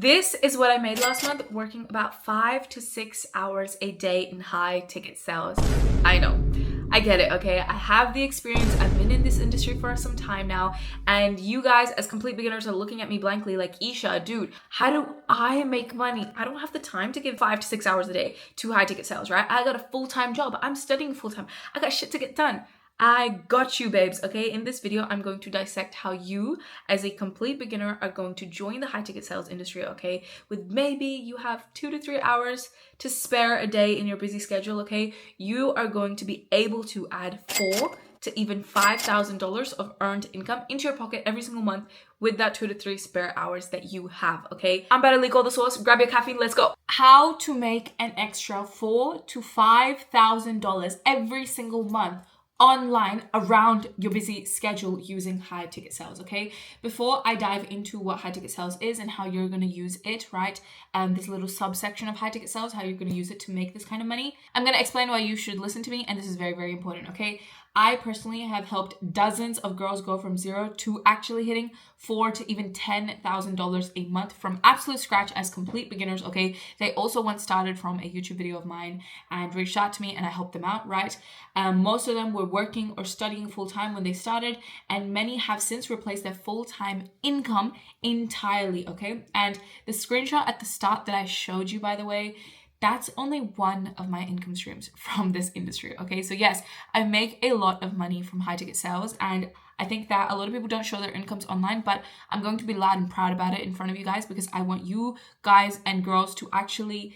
This is what I made last month, working about 5 to 6 hours a day in high ticket sales. I know, I get it, okay? I have the experience. I've been in this industry for some time now, and you guys as complete beginners are looking at me blankly like, Isha, dude, how do I make money? I don't have the time to give 5 to 6 hours a day to high ticket sales, right? I got a full-time job. I'm studying full-time. I got shit to get done. I got you, babes, okay? In this video, I'm going to dissect how you, as a complete beginner, are going to join the high-ticket sales industry, okay? With maybe you have 2 to 3 hours to spare a day in your busy schedule, okay? You are going to be able to add $4,000 to even $5,000 of earned income into your pocket every single month with that 2 to 3 spare hours that you have, okay? I'm about to leak all the sauce. Grab your caffeine, let's go. How to make an extra $4,000 to $5,000 every single month online around your busy schedule using high ticket sales, okay? Before I dive into what high ticket sales is and how you're going to use it, right? This little subsection of high ticket sales, how you're going to use it to make this kind of money, I'm going to explain why you should listen to me, and this is very, very important, okay? I personally have helped dozens of girls go from zero to actually hitting $4,000 to even $10,000 a month from absolute scratch as complete beginners, okay? They also once started from a YouTube video of mine and reached out to me and I helped them out, right? Most of them were working or studying full-time when they started, and many have since replaced their full-time income entirely, okay? And the screenshot at the start that I showed you, by the way, that's only one of my income streams from this industry, okay? So yes, I make a lot of money from high ticket sales, and I think that a lot of people don't show their incomes online, but I'm going to be loud and proud about it in front of you guys because I want you guys and girls to actually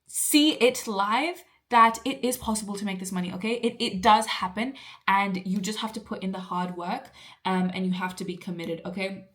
see it live that it is possible to make this money, okay? It does happen, and you just have to put in the hard work, and you have to be committed, okay?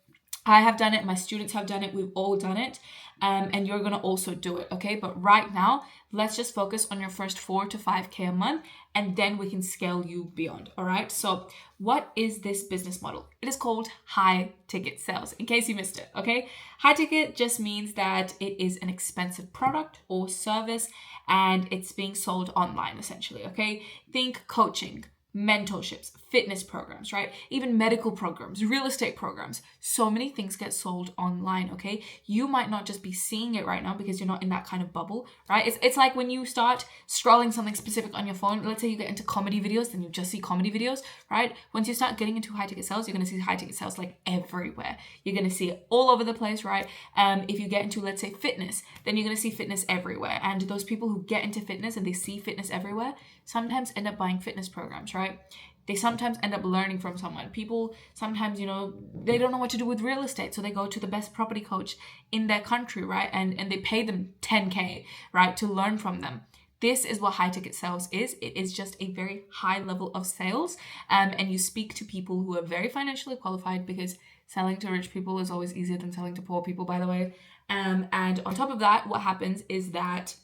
I have done it, my students have done it, we've all done it, and you're gonna also do it, okay? But right now, let's just focus on your first 4 to 5K a month, and then we can scale you beyond, all right? So what is this business model? It is called high ticket sales, in case you missed it, okay? High ticket just means that it is an expensive product or service, and it's being sold online, essentially, okay? Think coaching, mentorships, fitness programs, right? Even medical programs, real estate programs. So many things get sold online, okay? You might not just be seeing it right now because you're not in that kind of bubble, right? It's like when you start scrolling something specific on your phone, let's say you get into comedy videos, then you just see comedy videos, right? Once you start getting into high ticket sales, you're going to see high ticket sales like everywhere. You're going to see it all over the place, right? If you get into, let's say, fitness, then you're going to see fitness everywhere. And those people who get into fitness and they see fitness everywhere sometimes end up buying fitness programs, right? They sometimes end up learning from someone. People sometimes, they don't know what to do with real estate, so they go to the best property coach in their country, right? And they pay them $10K, right, to learn from them. This is what high ticket sales is. It is just a very high level of sales, and you speak to people who are very financially qualified, because selling to rich people is always easier than selling to poor people, by the way. And on top of that, what happens is that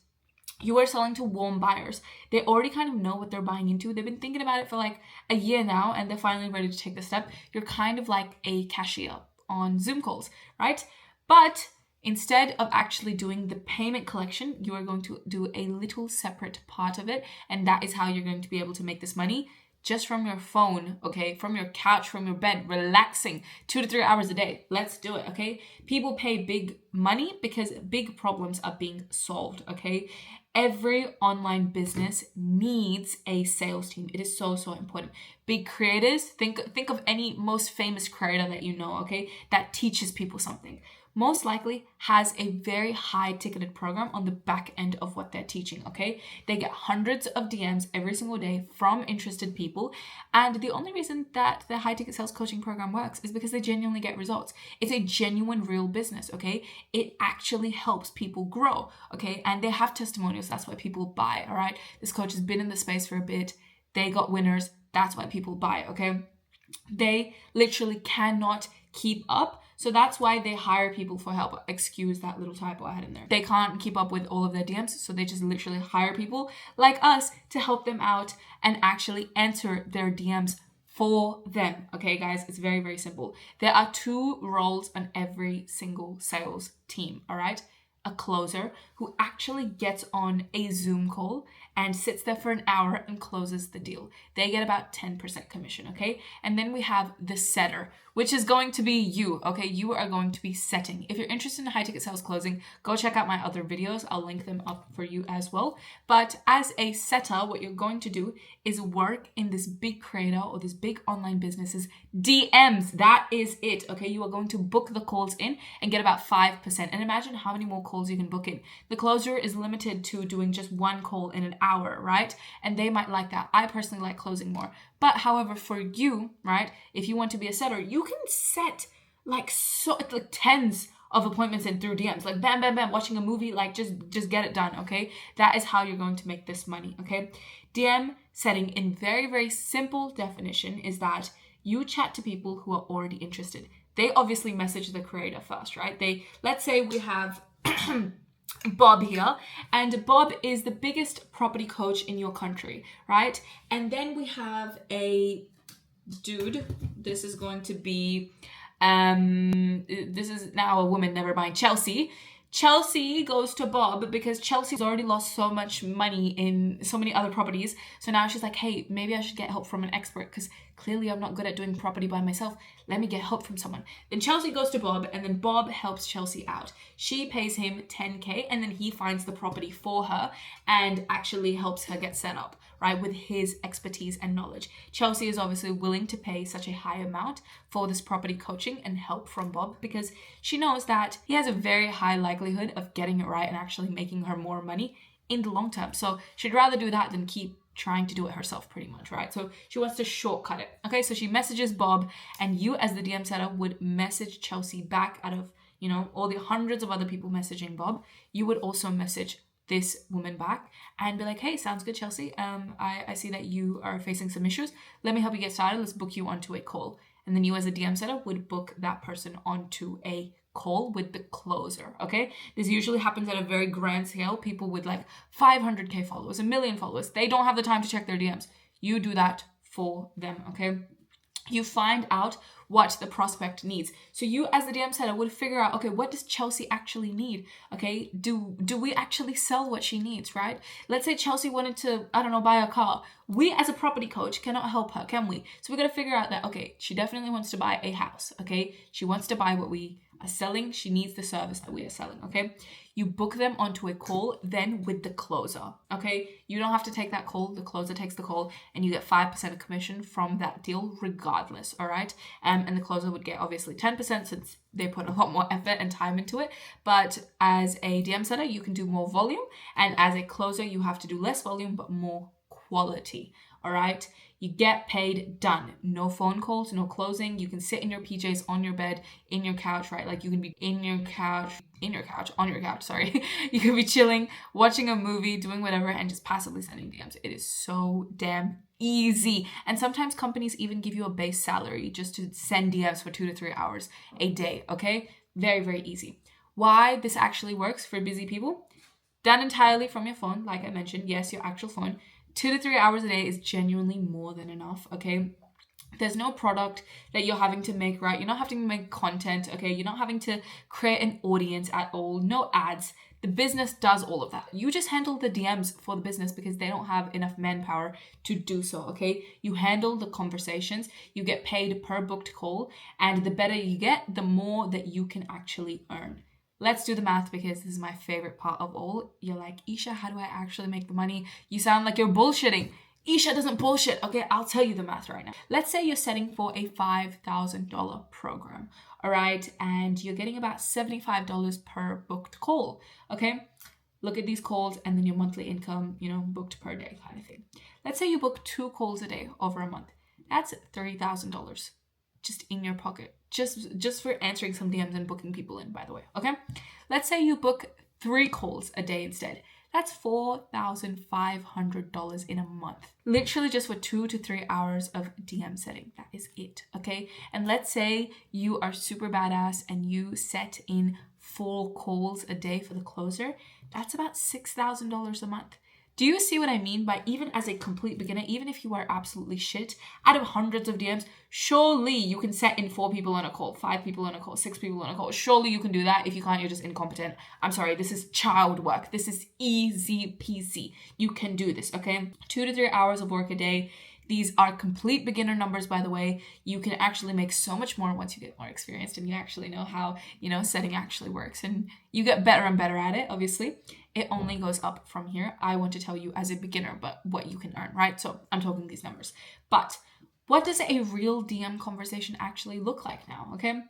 you are selling to warm buyers. They already kind of know what they're buying into. They've been thinking about it for like a year now, and they're finally ready to take the step. You're kind of like a cashier on Zoom calls, right? But instead of actually doing the payment collection, you are going to do a little separate part of it, and that is how you're going to be able to make this money just from your phone, okay? From your couch, from your bed, relaxing 2 to 3 hours a day. Let's do it, okay? People pay big money because big problems are being solved, okay? Every online business needs a sales team. It is so, so important. Big creators, think of any most famous creator that you know, okay? That teaches people something. Most likely has a very high ticketed program on the back end of what they're teaching, okay? They get hundreds of DMs every single day from interested people. And the only reason that the high ticket sales coaching program works is because they genuinely get results. It's a genuine real business, okay? It actually helps people grow, okay? And they have testimonials. That's why people buy, all right? This coach has been in the space for a bit. They got winners. That's why people buy, okay? They literally cannot keep up. So that's why they hire people for help. Excuse that little typo I had in there. They can't keep up with all of their DMs, so they just literally hire people like us to help them out and actually answer their DMs for them. Okay, guys, it's very, very simple. There are 2 roles on every single sales team, all right? A closer who actually gets on a Zoom call and sits there for an hour and closes the deal. They get about 10% commission, okay? And then we have the setter, which is going to be you, okay? You are going to be setting. If you're interested in high ticket sales closing, go check out my other videos. I'll link them up for you as well. But as a setter, what you're going to do is work in this big creator or this big online business's DMs. That is it, okay? You are going to book the calls in and get about 5%. And imagine how many more calls you can book in. The closer is limited to doing just one call in an hour, right? And they might like that. I personally like closing more. But however, for you, right, if you want to be a setter, you can set like tens of appointments in through DMs, like bam, bam, bam, watching a movie, like just get it done, okay? That is how you're going to make this money, okay? DM setting in very, very simple definition is that you chat to people who are already interested. They obviously message the creator first, right? Let's say we have Bob here, and Bob is the biggest property coach in your country, right? And then we have a dude. This is going to be this is now a woman, never mind, Chelsea. Chelsea goes to Bob because Chelsea's already lost so much money in so many other properties. So now she's like, hey, maybe I should get help from an expert because clearly I'm not good at doing property by myself. Let me get help from someone. Then Chelsea goes to Bob, and then Bob helps Chelsea out. She pays him 10K, and then he finds the property for her and actually helps her get set up, right, with his expertise and knowledge. Chelsea is obviously willing to pay such a high amount for this property coaching and help from Bob because she knows that he has a very high likelihood of getting it right and actually making her more money in the long term. So she'd rather do that than keep trying to do it herself, pretty much, right? So she wants to shortcut it. Okay, so she messages Bob, and you as the DM setter would message Chelsea back out of, you know, all the hundreds of other people messaging Bob. You would also message this woman back and be like, hey, sounds good, Chelsea. I see that you are facing some issues. Let me help you get started. Let's book you onto a call. And then you as a DM setter would book that person onto a call with the closer, okay? This usually happens at a very grand scale. People with like 500K followers, 1 million followers, they don't have the time to check their DMs. You do that for them, okay? You find out what the prospect needs. So you as the DM setter would figure out, okay, what does Chelsea actually need? Okay, do we actually sell what she needs, right? Let's say Chelsea wanted to, I don't know, buy a car. We as a property coach cannot help her, can we? So we got to figure out that, okay, she definitely wants to buy a house, okay? She wants to buy what we are selling. She needs the service that we are selling, okay? You book them onto a call then with the closer, okay? You don't have to take that call. The closer takes the call and you get 5% of commission from that deal regardless, all right? And the closer would get obviously 10% since they put a lot more effort and time into it. But as a DM setter, you can do more volume. And as a closer, you have to do less volume but more quality, all right? You get paid, done. No phone calls, no closing. You can sit in your PJs on your bed, in your couch, right? Like you can be on your couch, sorry. You can be chilling, watching a movie, doing whatever, and just passively sending DMs. It is so damn easy. And sometimes companies even give you a base salary just to send DMs for 2 to 3 hours a day, okay? Very, very easy. Why this actually works for busy people? Done entirely from your phone, like I mentioned. Yes, your actual phone. 2 to 3 hours a day is genuinely more than enough, okay? There's no product that you're having to make, right? You're not having to make content, okay? You're not having to create an audience at all. No ads. The business does all of that. You just handle the DMs for the business because they don't have enough manpower to do so, okay? You handle the conversations. You get paid per booked call. And the better you get, the more that you can actually earn. Let's do the math because this is my favorite part of all. You're like, Isha, how do I actually make the money? You sound like you're bullshitting. Isha doesn't bullshit. Okay, I'll tell you the math right now. Let's say you're setting for a $5,000 program, all right? And you're getting about $75 per booked call, okay? Look at these calls and then your monthly income, you know, booked per day kind of thing. Let's say you book 2 calls a day over a month. That's $3,000 just in your pocket. Just for answering some DMs and booking people in, by the way, okay? Let's say you book 3 calls a day instead. That's $4,500 in a month. Literally just for 2 to 3 hours of DM setting. That is it, okay? And let's say you are super badass and you set in 4 calls a day for the closer. That's about $6,000 a month. Do you see what I mean by even as a complete beginner, even if you are absolutely shit, out of hundreds of DMs, surely you can set in 4 people on a call, 5 people on a call, 6 people on a call. Surely you can do that. If you can't, you're just incompetent. I'm sorry, this is child work. This is easy peasy. You can do this, okay? 2 to 3 hours of work a day. These are complete beginner numbers, by the way. You can actually make so much more once you get more experienced and you actually know how, setting actually works. And you get better and better at it, obviously. It only goes up from here. I want to tell you as a beginner, but what you can earn, right? So I'm talking these numbers. But what does a real DM conversation actually look like now, okay?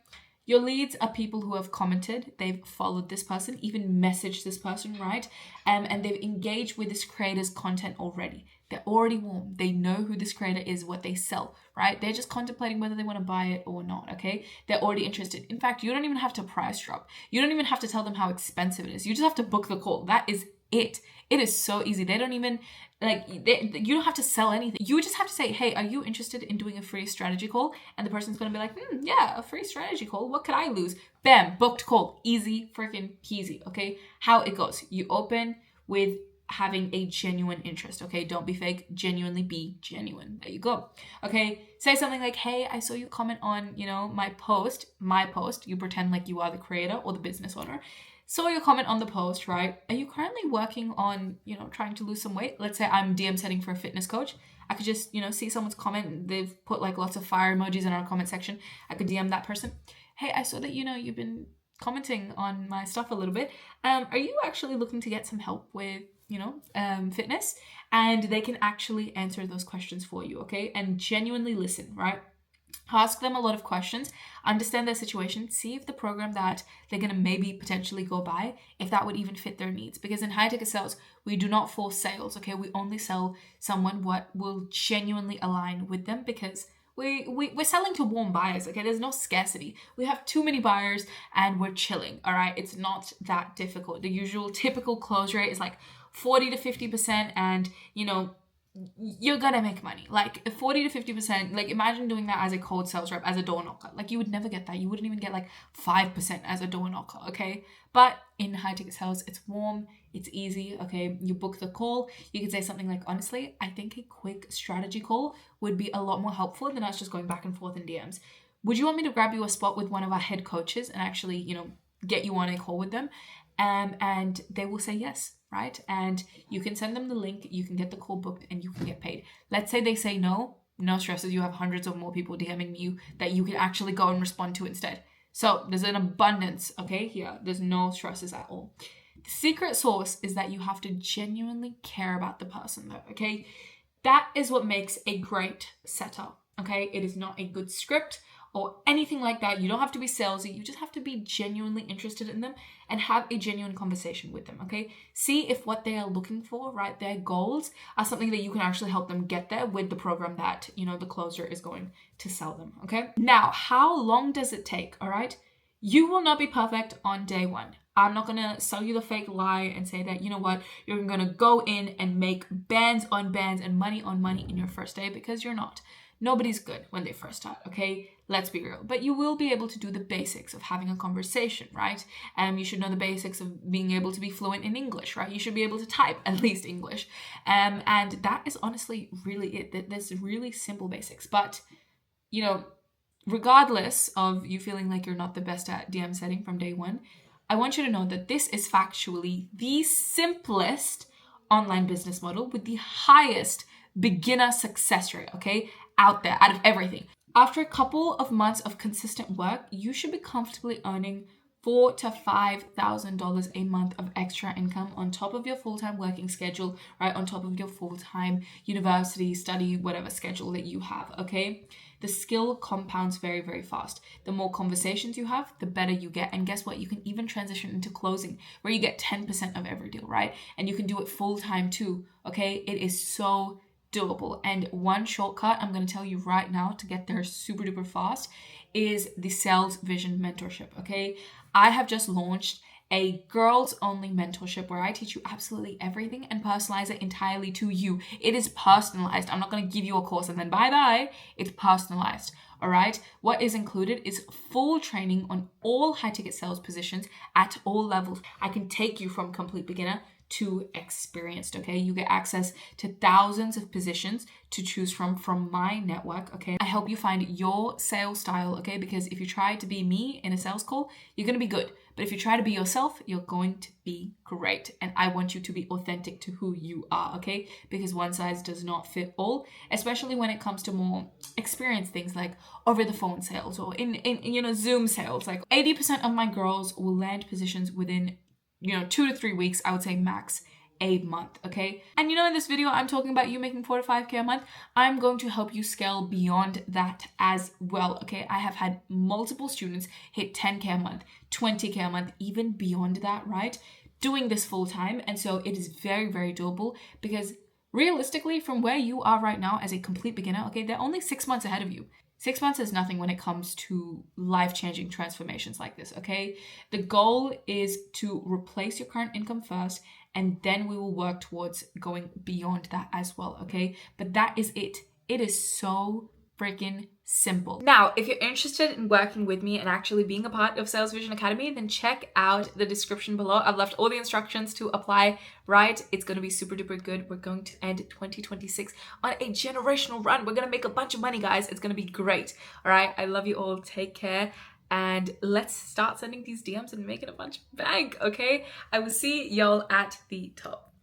Your leads are people who have commented, they've followed this person, even messaged this person, right? And they've engaged with this creator's content already. They're already warm. They know who this creator is, what they sell, right? They're just contemplating whether they want to buy it or not, okay? They're already interested. In fact, you don't even have to price drop. You don't even have to tell them how expensive it is. You just have to book the call. That is it. It is so easy. They don't even, you don't have to sell anything. You just have to say, hey, are you interested in doing a free strategy call? And the person's going to be like, yeah, a free strategy call. What could I lose? Bam, booked call. Easy freaking peasy, okay? How it goes. You open with having a genuine interest, okay? Don't be fake. Genuinely be genuine. There you go. Okay? Say something like, hey, I saw you comment on, my post. You pretend like you are the creator or the business owner. Saw your comment on the post, right? Are you currently working on, trying to lose some weight? Let's say I'm DM setting for a fitness coach. I could just, see someone's comment. They've put like lots of fire emojis in our comment section. I could DM that person. Hey, I saw that, you've been commenting on my stuff a little bit. Are you actually looking to get some help with, fitness? And they can actually answer those questions for you, okay? And genuinely listen, right? Ask them a lot of questions, understand their situation, see if the program that they're going to maybe potentially go buy, if that would even fit their needs. Because in high ticket sales, we do not force sales, okay? We only sell someone what will genuinely align with them, because we're selling to warm buyers, okay? There's no scarcity. We have too many buyers and we're chilling, all right? It's not that difficult. The usual typical close rate is like 40 to 50%, and, you're gonna make money. Like 40 to 50%, like imagine doing that as a cold sales rep, as a door knocker. Like you would never get that. You wouldn't even get like 5% as a door knocker, okay? But in high ticket sales, it's warm, it's easy, okay? You book the call. You can say something like, honestly, I think a quick strategy call would be a lot more helpful than us just going back and forth in DMs. Would you want me to grab you a spot with one of our head coaches and actually, get you on a call with them? And they will say yes, right? And you can send them the link, you can get the call booked, and you can get paid. Let's say they say no stresses. You have hundreds of more people DMing you that you can actually go and respond to instead. So there's an abundance, okay, here. There's no stresses at all. The secret sauce is that you have to genuinely care about the person though, okay? That is what makes a great setup, okay? It is not a good script or anything like that. You don't have to be salesy. You just have to be genuinely interested in them and have a genuine conversation with them, okay? See if what they are looking for, right, their goals are something that you can actually help them get there with the program that, the closer is going to sell them, okay? Now, how long does it take, all right? You will not be perfect on day one. I'm not going to sell you the fake lie and say that, you're going to go in and make bands on bands and money on money in your first day, because you're not. Nobody's good when they first start, okay? Let's be real. But you will be able to do the basics of having a conversation, right? You should know the basics of being able to be fluent in English, right? You should be able to type at least English. And that is honestly really it. There's really simple basics. But, regardless of you feeling like you're not the best at DM setting from day one, I want you to know that this is factually the simplest online business model with the highest beginner success rate, okay, out there, out of everything. After a couple of months of consistent work, you should be comfortably earning $4,000 to $5,000 a month of extra income on top of your full-time working schedule, right? On top of your full-time university study, whatever schedule that you have, okay? The skill compounds very, very fast. The more conversations you have, the better you get. And guess what? You can even transition into closing, where you get 10% of every deal, right? And you can do it full-time too, okay? It is so doable. And one shortcut I'm going to tell you right now to get there super duper fast is the Sales Vision Mentorship, okay? I have just launched a girls only mentorship where I teach you absolutely everything and personalize it entirely to you. It is personalized. I'm not going to give you a course and then bye-bye. It's personalized. All right. What is included is full training on all high ticket sales positions at all levels. I can take you from complete beginner to experienced, okay? You get access to thousands of positions to choose from my network, okay? I help you find your sales style, okay? Because if you try to be me in a sales call, you're gonna be good. But if you try to be yourself, you're going to be great. And I want you to be authentic to who you are, okay? Because one size does not fit all, especially when it comes to more experienced things like over the phone sales or in Zoom sales. Like 80% of my girls will land positions within 2 to 3 weeks, I would say max a month, okay? And in this video, I'm talking about you making 4 to 5K a month. I'm going to help you scale beyond that as well, okay? I have had multiple students hit 10K a month, 20K a month, even beyond that, right? Doing this full time. And so it is very, very doable because realistically, from where you are right now as a complete beginner, okay, they're only 6 months ahead of you. 6 months is nothing when it comes to life-changing transformations like this, okay? The goal is to replace your current income first, and then we will work towards going beyond that as well, okay? But that is it. It is so freaking simple. Now, if you're interested in working with me and actually being a part of Sales Vision Academy, then check out the description below. I've left all the instructions to apply, right? It's going to be super duper good. We're going to end 2026 on a generational run. We're going to make a bunch of money, guys. It's going to be great. All right. I love you all. Take care. And let's start sending these DMs and making a bunch of bank, okay? I will see y'all at the top.